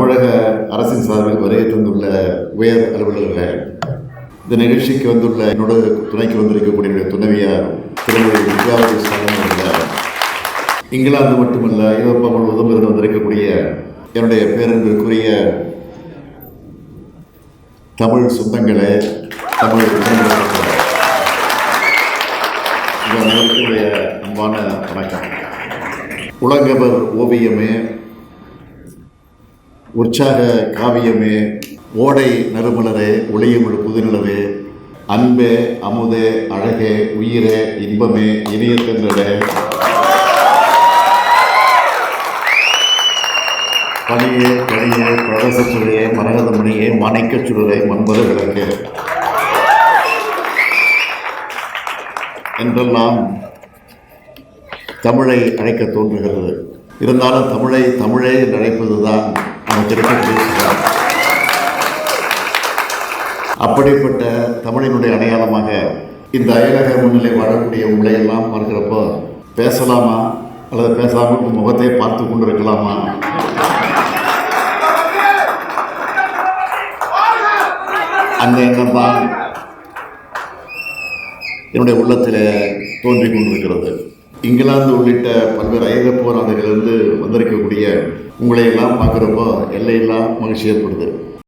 தமிழக அரசின் சார்பில் வருகை தந்துள்ள உயர் அலுவலர்கள், இந்த நிகழ்ச்சிக்கு வந்துள்ள என்னோட துணைக்கு வந்திருக்கக்கூடிய துணைவியார் திருமதி வித்யாவதி அவர்கள், இங்கிலாந்து மட்டுமல்ல ஐரோப்பா முழுவதும் இருந்து வந்திருக்கக்கூடிய என்னுடைய பேரன்பிற்குரிய தமிழ் சொந்தங்களே, தமிழ் அனைவருக்குடைய அன்பான வணக்கம். உலகவர் ஓவியமே, உற்சாக காவியமே, ஓடை நறுமலரே, ஒளியமிழ் புதுநிலவே, அன்பே அமுதே அழகே உயிரே இன்பமே இனிய தென்றலே, பணியே கனியே பிரதசுரையே மரகதமணியே மாணிக்கச் சுடரே மண்பது விளக்கே என்றெல்லாம் தமிழை அழைக்க தோன்றுகிறது. இருந்தாலும் தமிழே என்று அழைப்பதுதான் நமக்கு இருக்கக்கூடிய. அப்படிப்பட்ட தமிழினுடைய அடையாளமாக இந்த அயலக முன்னிலை வாழக்கூடிய உங்களை எல்லாம் பார்க்கிறப்போ பேசலாமா அல்லது பேசாமல் முகத்தை பார்த்து கொண்டிருக்கலாமா அந்த எண்ணம் தான் என்னுடைய உள்ளத்தில் தோன்றிக் கொண்டிருக்கிறது. இங்கிலாந்து உள்ளிட்ட பல்வேறு ஐரோப்பிய நாடுகளிலிருந்து வந்திருக்கக்கூடிய உங்களை எல்லாம் பார்க்குறப்போ எல்லையெல்லாம் மகிழ்ச்சி ஏற்படுது.